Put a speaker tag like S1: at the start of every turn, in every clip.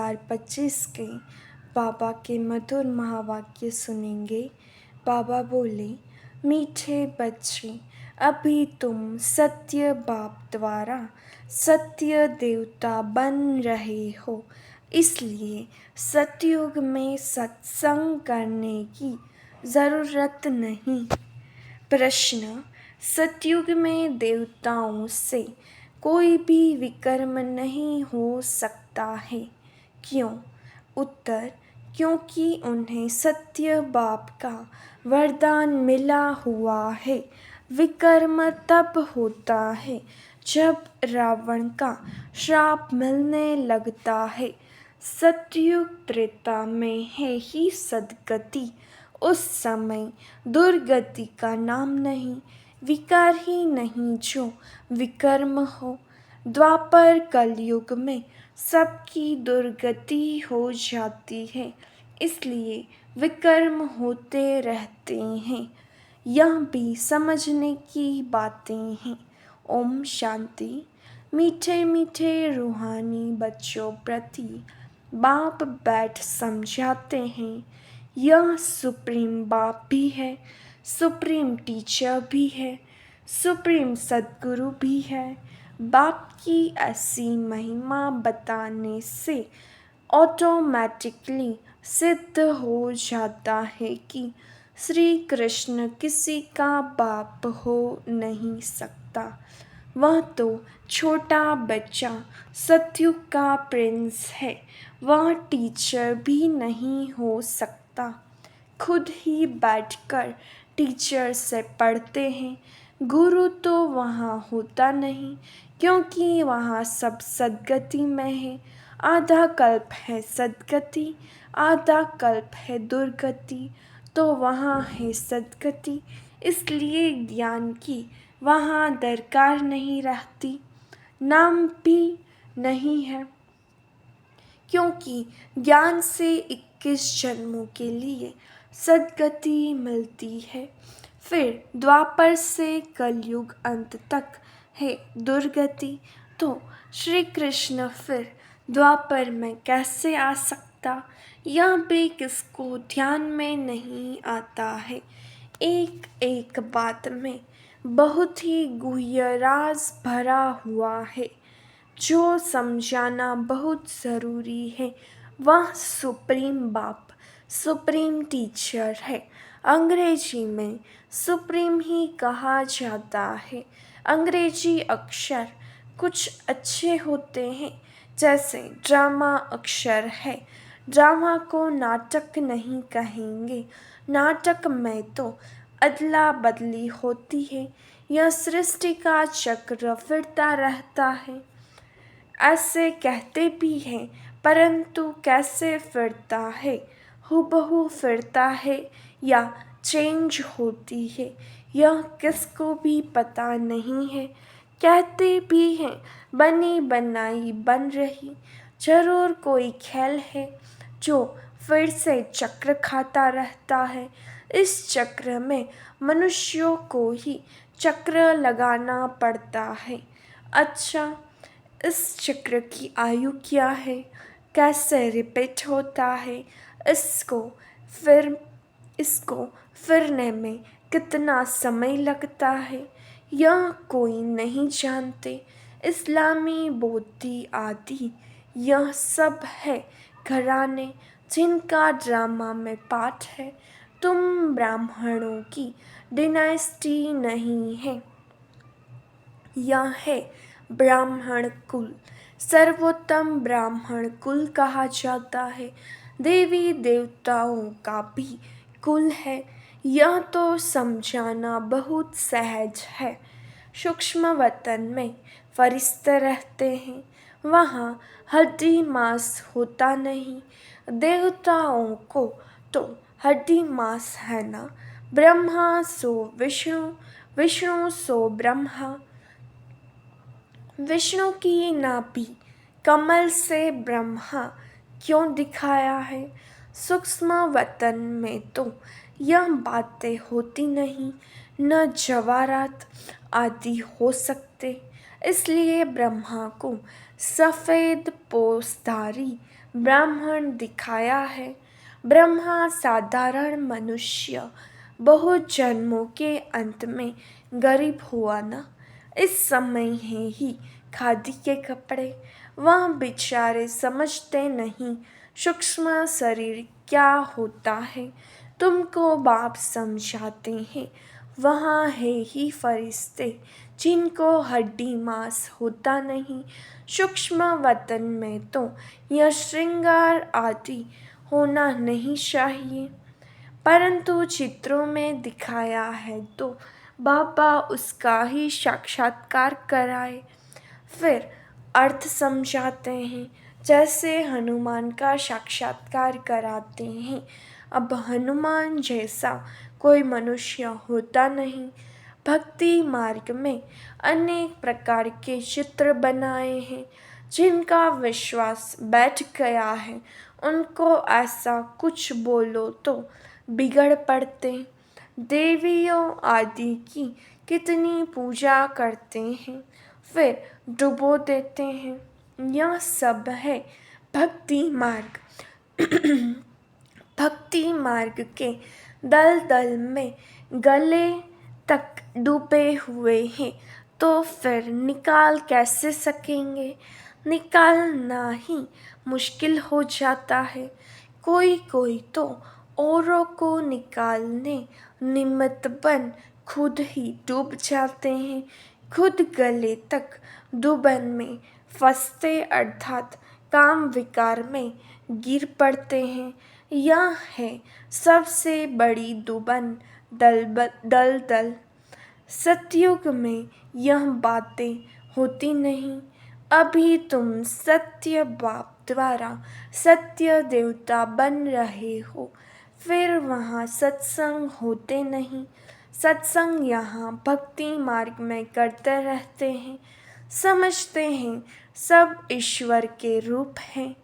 S1: 2025 के बाबा के मधुर महावाक्य सुनेंगे। बाबा बोले, मीठे बच्चे, अभी तुम सत्य बाप द्वारा सत्य देवता बन रहे हो, इसलिए सतयुग में सत्संग करने की ज़रूरत नहीं। प्रश्न, सतयुग में देवताओं से कोई भी विकर्म नहीं हो सकता है, क्यों? उत्तर, क्योंकि उन्हें सत्य बाप का वरदान मिला हुआ है। विकर्म तब होता है जब रावण का श्राप मिलने लगता है। सतयुग त्रेता में है ही सद्गति, उस समय दुर्गति का नाम नहीं, विकार ही नहीं जो विकर्म हो। द्वापर कलयुग में सबकी दुर्गति हो जाती है, इसलिए विकर्म होते रहते हैं। यह भी समझने की बातें हैं। ओम शांति। मीठे मीठे रूहानी बच्चों प्रति बाप बैठ समझाते हैं। यह सुप्रीम बाप भी है, सुप्रीम टीचर भी है, सुप्रीम सद्गुरु भी है। बाप की ऐसी महिमा बताने से ऑटोमेटिकली सिद्ध हो जाता है कि श्री कृष्ण किसी का बाप हो नहीं सकता। वह तो छोटा बच्चा सतयुग का प्रिंस है, वह टीचर भी नहीं हो सकता। खुद ही बैठकर टीचर से पढ़ते हैं। गुरु तो वहाँ होता नहीं, क्योंकि वहाँ सब सद्गति में है। आधा कल्प है सद्गति, आधा कल्प है दुर्गति, तो वहाँ है सद्गति, इसलिए ज्ञान की वहाँ दरकार नहीं रहती। नाम भी नहीं है, क्योंकि ज्ञान से 21 जन्मों के लिए सद्गति मिलती है। फिर द्वापर से कलयुग अंत तक है दुर्गति, तो श्री कृष्ण फिर द्वापर में कैसे आ सकता, यह भी किसको ध्यान में नहीं आता है। एक एक बात में बहुत ही गुह्य राज भरा हुआ है, जो समझाना बहुत ज़रूरी है। वह सुप्रीम बाप, सुप्रीम टीचर है। अंग्रेजी में सुप्रीम ही कहा जाता है। अंग्रेजी अक्षर कुछ अच्छे होते हैं, जैसे ड्रामा अक्षर है। ड्रामा को नाटक नहीं कहेंगे, नाटक में तो अदला बदली होती है। यह सृष्टि का चक्र फिरता रहता है। ऐसे कहते भी हैं, परंतु कैसे फिरता है? हूबहू फिरता है या चेंज होती है, यह किसको भी पता नहीं है। कहते भी हैं बनी बनाई बन रही, जरूर कोई खेल है जो फिर से चक्र खाता रहता है। इस चक्र में मनुष्यों को ही चक्र लगाना पड़ता है। अच्छा, इस चक्र की आयु क्या है, कैसे रिपीट होता है, इसको फिरने में कितना समय लगता है, यह कोई नहीं जानते। इस्लामी बौद्धि आदि यह सब है घराने जिनका ड्रामा में पाठ है। तुम ब्राह्मणों की डिनाइस्टी नहीं है, यह है ब्राह्मण कुल। सर्वोत्तम ब्राह्मण कुल कहा जाता है। देवी देवताओं का भी कुल है, यह तो समझाना बहुत सहज है। सूक्ष्म वतन में फरिश्ते रहते हैं, वहाँ हड्डी मांस होता नहीं। देवताओं को तो हड्डी मांस है ना। ब्रह्मा सो विष्णु, विष्णु सो ब्रह्मा। विष्णु की नाभि कमल से ब्रह्मा क्यों दिखाया है? सूक्ष्म वतन में तो यह बातें होती नहीं, न जवारात आदि हो सकते, इसलिए ब्रह्मा को सफ़ेद पोसधारी ब्राह्मण दिखाया है। ब्रह्मा साधारण मनुष्य बहुत जन्मों के अंत में गरीब हुआ ना। इस समय है ही खादी के कपड़े। वह बेचारे समझते नहीं सूक्ष्म शरीर क्या होता है। तुमको बाप समझाते हैं। वहाँ है ही फरिश्ते जिनको हड्डी मांस होता नहीं। सूक्ष्म वतन में तो यह श्रृंगार आदि होना नहीं चाहिए, परंतु चित्रों में दिखाया है तो बाबा उसका ही साक्षात्कार कराए। फिर अर्थ समझाते हैं, जैसे हनुमान का साक्षात्कार कराते हैं। अब हनुमान जैसा कोई मनुष्य होता नहीं। भक्ति मार्ग में अनेक प्रकार के चित्र बनाए हैं। जिनका विश्वास बैठ गया है उनको ऐसा कुछ बोलो तो बिगड़ पड़ते। देवियों आदि की कितनी पूजा करते हैं, फिर डुबो देते हैं। यह सब है भक्ति मार्ग। भक्ति मार्ग के दल दल में गले तक डूबे हुए हैं, तो फिर निकाल कैसे सकेंगे। निकालना ही मुश्किल हो जाता है। कोई कोई तो औरों को निकालने निमित्त बन खुद ही डूब जाते हैं। खुद गले तक डूबन में फंसते, अर्थात काम विकार में गिर पड़ते हैं। यह है सबसे बड़ी डूबन दल। सतयुग में यह बातें होती नहीं। अभी तुम सत्य बाप द्वारा सत्य देवता बन रहे हो, फिर वहाँ सत्संग होते नहीं। सत्संग यहाँ भक्ति मार्ग में करते रहते हैं। समझते हैं सब ईश्वर के रूप हैं,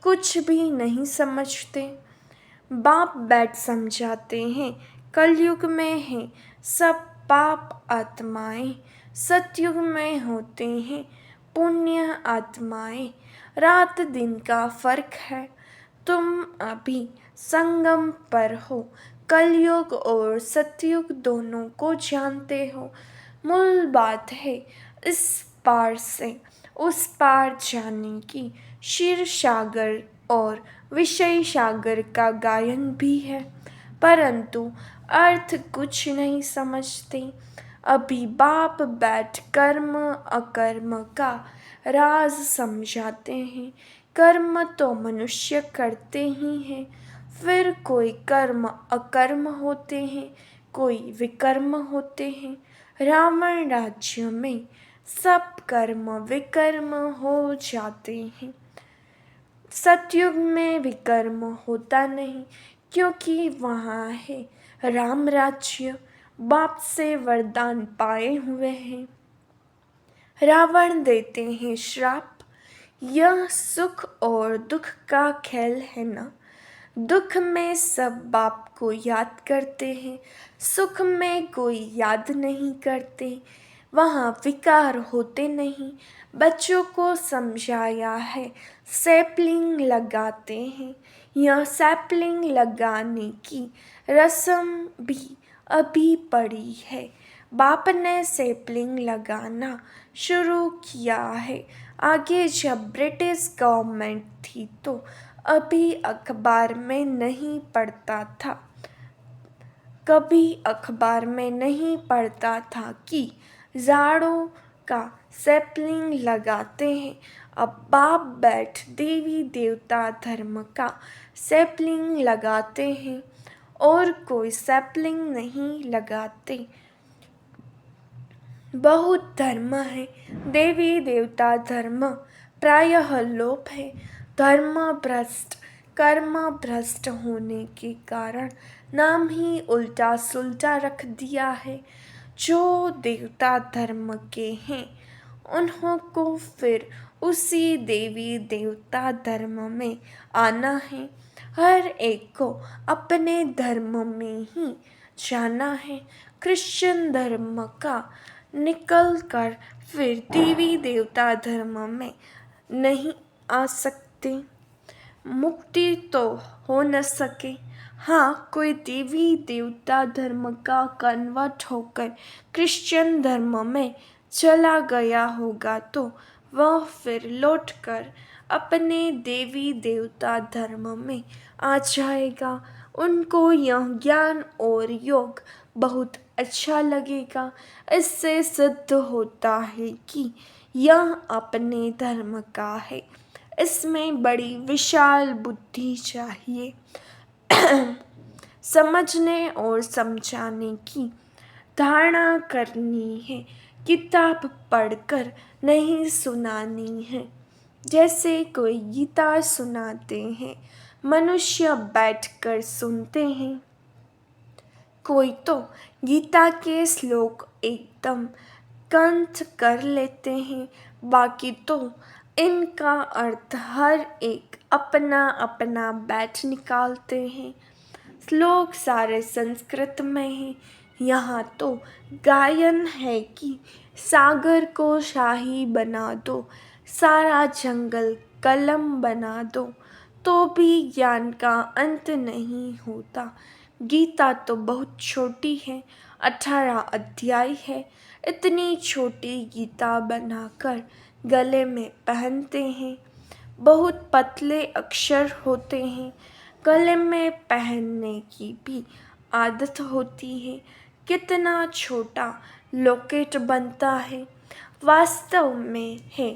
S1: कुछ भी नहीं समझते। बाप बैठ समझाते हैं, कलयुग में है सब पाप आत्माएं। सतयुग में होते हैं पुण्य आत्माएं। रात दिन का फर्क है। तुम अभी संगम पर हो। कलयुग और सतयुग दोनों को जानते हो। मूल बात है इस पार से उस पार जाने की। क्षीर सागर और विषय सागर का गायन भी है, परंतु अर्थ कुछ नहीं समझते। अभी बाप बैठ कर्म अकर्म का राज समझाते हैं। कर्म तो मनुष्य करते ही हैं, फिर कोई कर्म अकर्म होते हैं, कोई विकर्म होते हैं। रावण राज्य में सब कर्म विकर्म हो जाते हैं। सतयुग में विकर्म होता नहीं, क्योंकि वहाँ है राम राज्य। बाप से वरदान पाए हुए हैं। रावण देते हैं श्राप। यह सुख और दुख का खेल है ना। दुख में सब बाप को याद करते हैं, सुख में कोई याद नहीं करते। वहाँ विकार होते नहीं। बच्चों को समझाया है सैपलिंग लगाते हैं। यह सैपलिंग लगाने की रस्म भी अभी पड़ी है। बाप ने सैपलिंग लगाना शुरू किया है। आगे जब ब्रिटिश गवर्नमेंट थी तो अभी अखबार में नहीं पढ़ता था। कभी अखबार में नहीं पढ़ता था कि जाड़ों का सैपलिंग लगाते हैं। अब बाप बैठ देवी देवता धर्म का सैपलिंग लगाते हैं और कोई सैपलिंग नहीं लगाते। बहुत धर्म है, देवी देवता धर्म प्रायः लोप है। धर्म भ्रष्ट कर्म भ्रष्ट होने के कारण नाम ही उल्टा सुल्टा रख दिया है। जो देवता धर्म के हैं उन्हों को फिर उसी देवी देवता धर्म में आना है। हर एक को अपने धर्म में ही जाना है। क्रिश्चियन धर्म का निकल कर फिर देवी देवता धर्म में नहीं आ सकते। मुक्ति तो हो न सके। हाँ, कोई देवी देवता धर्म का कन्वर्ट होकर क्रिश्चियन धर्म में चला गया होगा तो वह फिर लौटकर अपने देवी देवता धर्म में आ जाएगा। उनको यह ज्ञान और योग बहुत अच्छा लगेगा। इससे सिद्ध होता है कि यह अपने धर्म का है। इसमें बड़ी विशाल बुद्धि चाहिए। समझने और समझाने की धारणा करनी है। किताब पढ़कर नहीं सुनानी है। जैसे कोई गीता सुनाते हैं, मनुष्य बैठकर सुनते हैं। कोई तो गीता के श्लोक एकदम कंठ कर लेते हैं, बाकी तो इनका अर्थ हर एक अपना अपना बैठ निकालते हैं। श्लोक सारे संस्कृत में हैं। यहाँ तो गायन है कि सागर को शाही बना दो, सारा जंगल कलम बना दो, तो भी ज्ञान का अंत नहीं होता। गीता तो बहुत छोटी है, 18 अध्याय है। इतनी छोटी गीता बनाकर गले में पहनते हैं। बहुत पतले अक्षर होते हैं। गले में पहनने की भी आदत होती है। कितना छोटा लॉकेट बनता है। वास्तव में है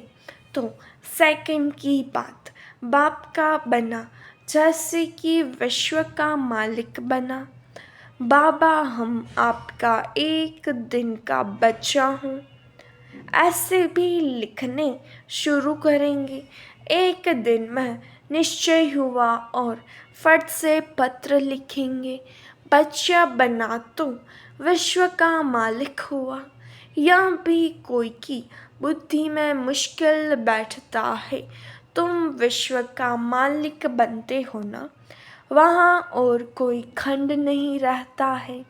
S1: तो सेकंड की बात। बाप का बना जैसे कि विश्व का मालिक बना। बाबा, हम आपका एक दिन का बच्चा हूँ, ऐसे भी लिखने शुरू करेंगे। एक दिन में निश्चय हुआ और फट से पत्र लिखेंगे। बच्चा बना तो विश्व का मालिक हुआ। यह भी कोई की बुद्धि में मुश्किल बैठता है। तुम विश्व का मालिक बनते हो ना, वहाँ और कोई खंड नहीं रहता है।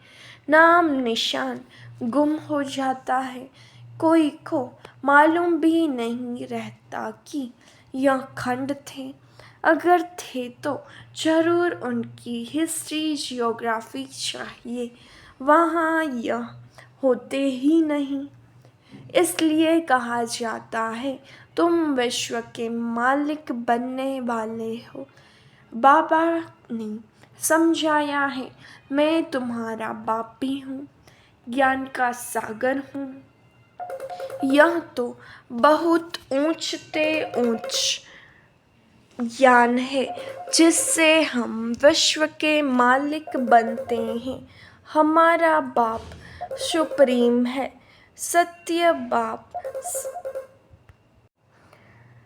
S1: नाम निशान गुम हो जाता है। कोई को मालूम भी नहीं रहता कि यह खंड थे। अगर थे तो जरूर उनकी हिस्ट्री जियोग्राफी चाहिए। वहाँ यह होते ही नहीं। इसलिए कहा जाता है तुम विश्व के मालिक बनने वाले हो। बाबा ने समझाया है, मैं तुम्हारा बाप भी हूँ, ज्ञान का सागर हूँ। यह तो बहुत ऊंचते ऊंच ज्ञान है जिससे हम विश्व के मालिक बनते हैं। हमारा बाप सुप्रीम है, सत्य बाप,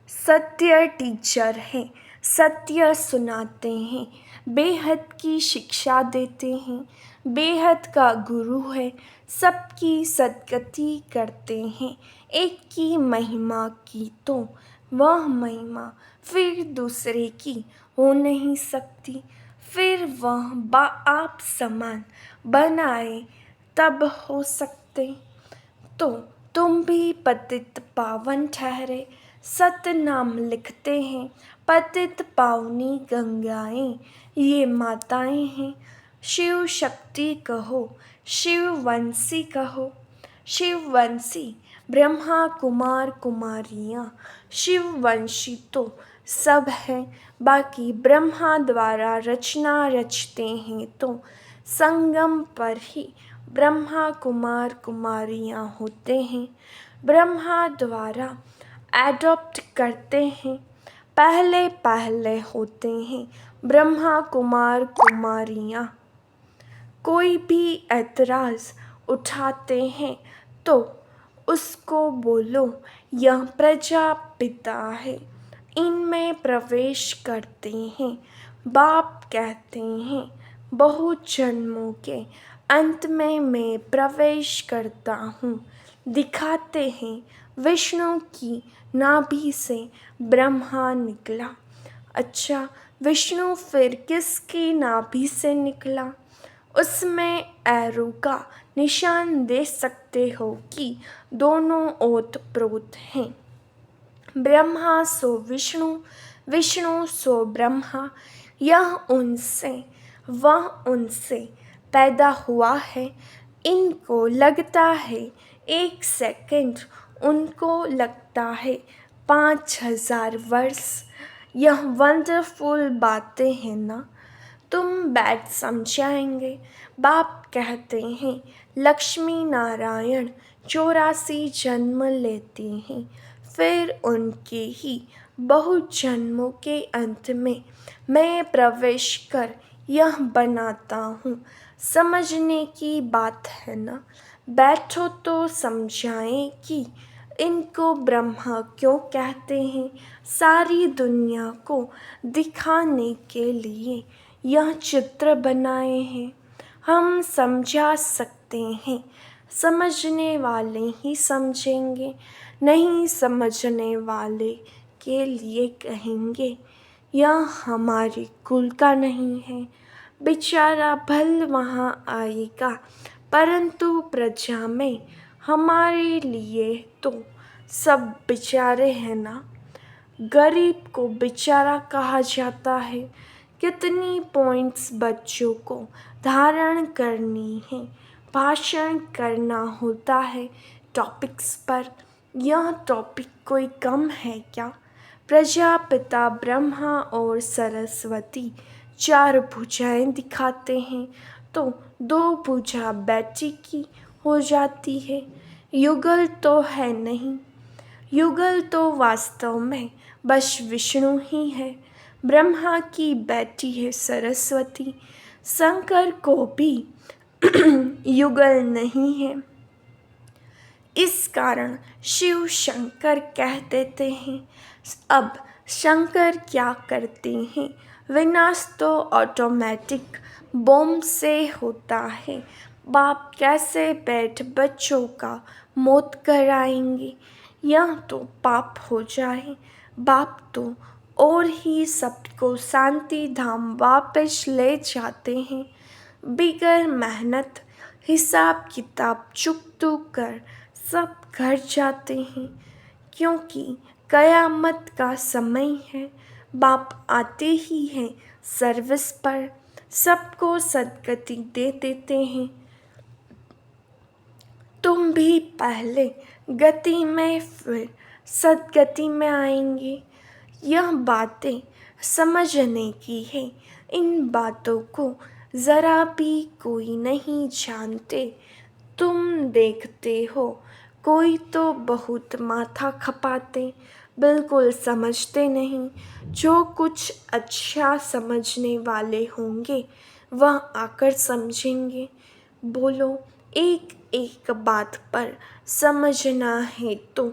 S1: सत्य टीचर है, सत्य सुनाते हैं, बेहद की शिक्षा देते हैं, बेहद का गुरु है, सबकी सद्गति करते हैं। एक की महिमा की तो वह महिमा फिर दूसरे की हो नहीं सकती। फिर वह आप समान बनाए तब हो सकते। तो तुम भी पतित पावन ठहरे। सत नाम लिखते हैं, पतित पावनी गंगाएं ये माताएं हैं। शिव शक्ति कहो, शिव वंशी कहो। शिव वंशी ब्रह्मा कुमार कुमारियाँ, शिव वंशी तो सब हैं। बाकी ब्रह्मा द्वारा रचना रचते हैं तो संगम पर ही ब्रह्मा कुमार कुमारियाँ होते हैं। ब्रह्मा द्वारा एडॉप्ट करते हैं, पहले पहले होते हैं ब्रह्मा कुमार कुमारियाँ। कोई भी ऐतराज़ उठाते हैं तो उसको बोलो यह प्रजापिता है, इनमें प्रवेश करते हैं। बाप कहते हैं बहुत जन्मों के अंत में मैं प्रवेश करता हूँ। दिखाते हैं विष्णु की नाभि से ब्रह्मा निकला। अच्छा, विष्णु फिर किसकी नाभि से निकला? उसमें एरो का निशान दे सकते हो कि दोनों ओत प्रोत हैं। ब्रह्मा सो विष्णु, विष्णु सो ब्रह्मा, यह उनसे वह उनसे पैदा हुआ है। इनको लगता है 1 सेकंड, उनको लगता है 5,000 वर्ष। यह वंडरफुल बातें हैं ना। तुम बैठ समझाएंगे। बाप कहते हैं लक्ष्मी नारायण 84 जन्म लेते हैं, फिर उनके ही बहुत जन्मों के अंत में मैं प्रवेश कर यह बनाता हूँ। समझने की बात है ना। बैठो तो समझाएं कि इनको ब्रह्मा क्यों कहते हैं। सारी दुनिया को दिखाने के लिए यह चित्र बनाए हैं। हम समझा सकते हैं, समझने वाले ही समझेंगे, नहीं समझने वाले के लिए कहेंगे यह हमारे कुल का नहीं है। बेचारा भल वहाँ आएगा, परंतु प्रजा में हमारे लिए तो सब बेचारे हैं ना। गरीब को बेचारा कहा जाता है। कितनी पॉइंट्स बच्चों को धारण करनी है, भाषण करना होता है टॉपिक्स पर। यह टॉपिक कोई कम है क्या। प्रजापिता ब्रह्मा और सरस्वती 4 भुजाएं दिखाते हैं तो 2 भुजा बेटी की हो जाती है। युगल तो है नहीं। युगल तो वास्तव में बस विष्णु ही है। ब्रह्मा की बेटी है सरस्वती। शंकर को भी युगल नहीं है। इस कारण शिव शंकर कह देते हैं। अब शंकर क्या करते हैं। विनाश तो ऑटोमेटिक बॉम्ब से होता है। बाप कैसे बैठ बच्चों का मौत कराएंगे। यह तो पाप हो जाए। बाप तो और ही सबको शांति धाम वापस ले जाते हैं। बिगर मेहनत हिसाब किताब चुकतू कर सब घर जाते हैं, क्योंकि कयामत का समय है। बाप आते ही हैं सर्विस पर, सबको सदगति दे देते हैं। तुम भी पहले गति में फिर सदगति में आएंगे। यह बातें समझने की है। इन बातों को ज़रा भी कोई नहीं जानते। तुम देखते हो कोई तो बहुत माथा खपाते, बिल्कुल समझते नहीं। जो कुछ अच्छा समझने वाले होंगे वह आकर समझेंगे। बोलो, एक एक बात पर समझना है तो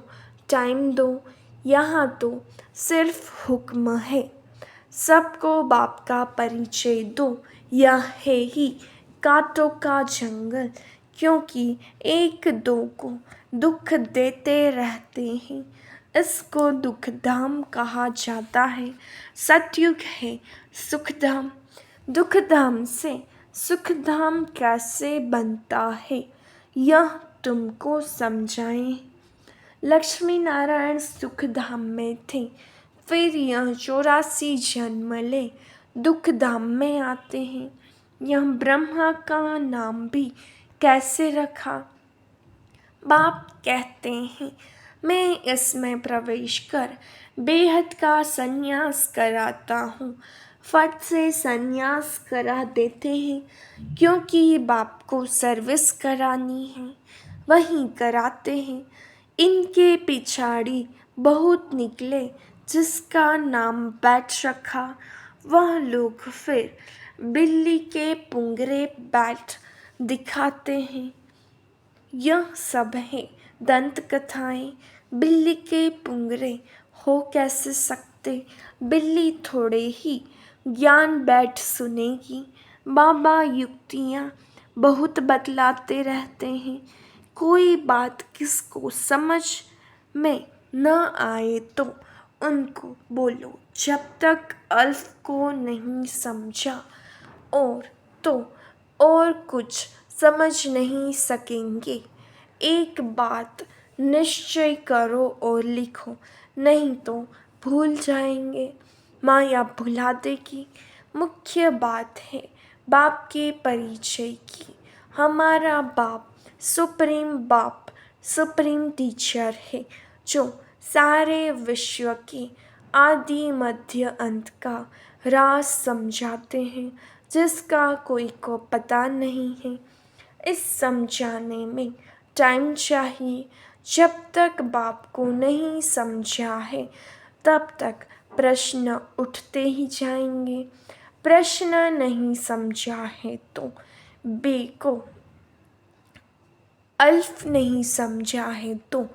S1: टाइम दो। यहाँ तो सिर्फ हुक्म है। सबको बाप का परिचय दो। यह है ही कांटों का जंगल, क्योंकि 1-2 को दुख देते रहते हैं। इसको दुखधाम कहा जाता है। सतयुग है सुखधाम। दुखधाम से सुखधाम कैसे बनता है, यह तुमको समझाएं। लक्ष्मी नारायण सुखधाम में थे, फिर यह 84 जन्म ले दुखधाम में आते हैं। यह ब्रह्मा का नाम भी कैसे रखा। बाप कहते हैं मैं इसमें प्रवेश कर बेहद का संन्यास कराता हूँ। फट से संन्यास करा देते हैं, क्योंकि बाप को सर्विस करानी है, वहीं कराते हैं। इनके पिछाड़ी बहुत निकले जिसका नाम बैठ रखा। वह लोग फिर बिल्ली के पुंगरे बैठ दिखाते हैं। यह सब है दंत कथाएं। बिल्ली के पुंगरे हो कैसे सकते। बिल्ली थोड़े ही ज्ञान बैठ सुनेगी। बाबा युक्तियाँ बहुत बतलाते रहते हैं। कोई बात किसको समझ में न आए तो उनको बोलो जब तक अल्फ को नहीं समझा और तो और कुछ समझ नहीं सकेंगे। एक बात निश्चय करो और लिखो, नहीं तो भूल जाएंगे। माया भुला देगी। मुख्य बात है बाप के परिचय की। हमारा बाप सुप्रीम टीचर है, जो सारे विश्व के आदि मध्य अंत का राज समझाते हैं, जिसका कोई को पता नहीं है। इस समझाने में टाइम चाहिए। जब तक बाप को नहीं समझा है, तब तक प्रश्न उठते ही जाएंगे। प्रश्न नहीं समझा है तो बे को अल्फ नहीं समझा है तो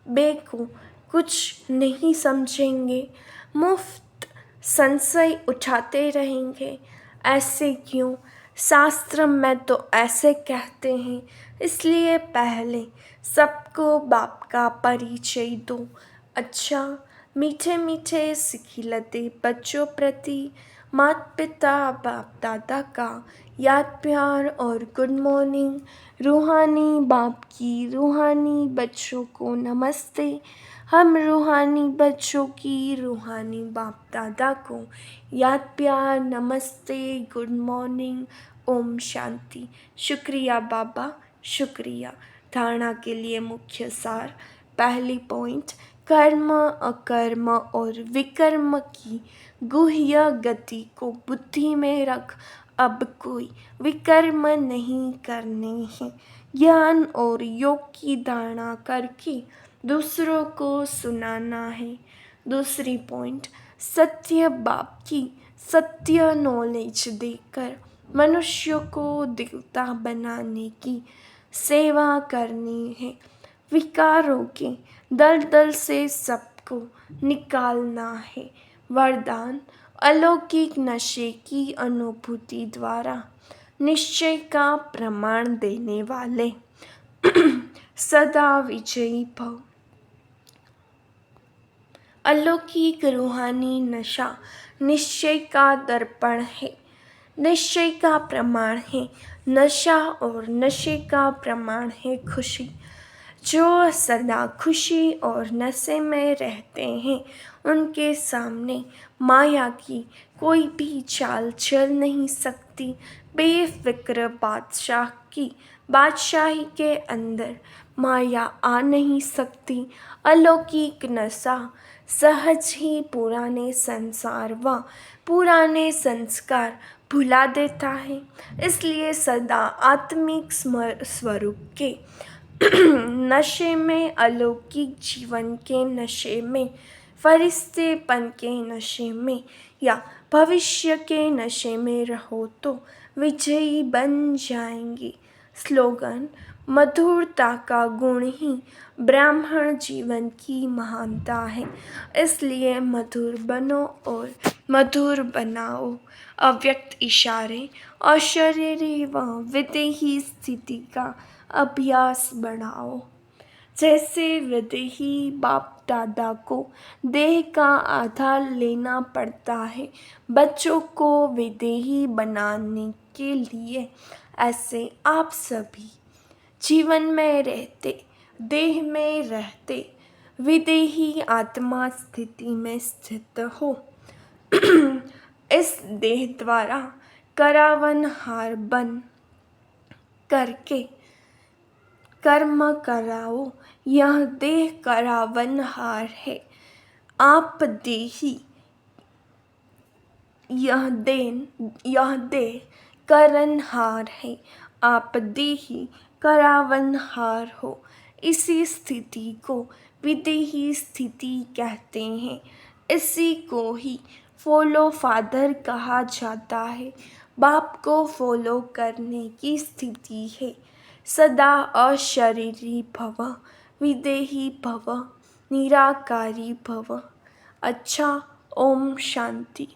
S1: बे को कुछ नहीं समझेंगे। मुफ्त संशय उठाते रहेंगे। ऐसे क्यों? शास्त्र में तो ऐसे कहते हैं। इसलिए पहले सबको बाप का परिचय दो। अच्छा, मीठे मीठे सिखिलते बच्चों प्रति माता पिता बाप दादा का याद प्यार और गुड मॉर्निंग। रूहानी बाप की रूहानी बच्चों को नमस्ते। हम रूहानी बच्चों की रूहानी बाप दादा को याद प्यार नमस्ते, गुड मॉर्निंग, ओम शांति। शुक्रिया बाबा, शुक्रिया। धारणा के लिए मुख्य सार। पहली पॉइंट, कर्म अकर्म और विकर्म की गुह्य गति को बुद्धि में रख। अब कोई विकर्म नहीं करने हैं। ज्ञान और योग की धारणा करके दूसरों को सुनाना है। दूसरी पॉइंट, सत्य बाप की सत्य नॉलेज देकर मनुष्य को देवता बनाने की सेवा करनी है। विकारों के दलदल से सबको निकालना है। वरदान, अलौकिक नशे की अनुभूति द्वारा निश्चय का प्रमाण देने वाले सदा विजयी भव। अलौकिक रूहानी नशा निश्चय का दर्पण है, निश्चय का प्रमाण है नशा, और नशे का प्रमाण है खुशी। जो सदा खुशी और नशे में रहते हैं, उनके सामने माया की कोई भी चाल चल नहीं सकती। बेफिक्र बादशाह की बादशाही के अंदर माया आ नहीं सकती। अलौकिक नशा सहज ही पुराने संसार व पुराने संस्कार भुला देता है। इसलिए सदा आत्मिक स्वरूप के नशे में, अलौकिक जीवन के नशे में, फरिश्तेपन के नशे में या भविष्य के नशे में रहो तो विजयी बन जाएंगे। स्लोगन, मधुरता का गुण ही ब्राह्मण जीवन की महानता है। इसलिए मधुर बनो और मधुर बनाओ। अव्यक्त इशारे और शरीरी व विदेही स्थिति का अभ्यास बढ़ाओ। जैसे विदेही बाप दादा को देह का आधार लेना पड़ता है बच्चों को विदेही बनाने के लिए, ऐसे आप सभी जीवन में रहते, देह में रहते, विदेही आत्मा स्थिति में स्थित हो। इस देह द्वारा करावनहार बन करके कर्म कराओ। यह देह करावनहार है, आप देही। यह देह करनहार है, आप देही करावनहार हो। इसी स्थिति को विदेही स्थिति कहते हैं। इसी को ही फॉलो फादर कहा जाता है। बाप को फॉलो करने की स्थिति है। सदा अशरीरी भव, विदेही भव, निराकारी भव। अच्छा, ओम शांति।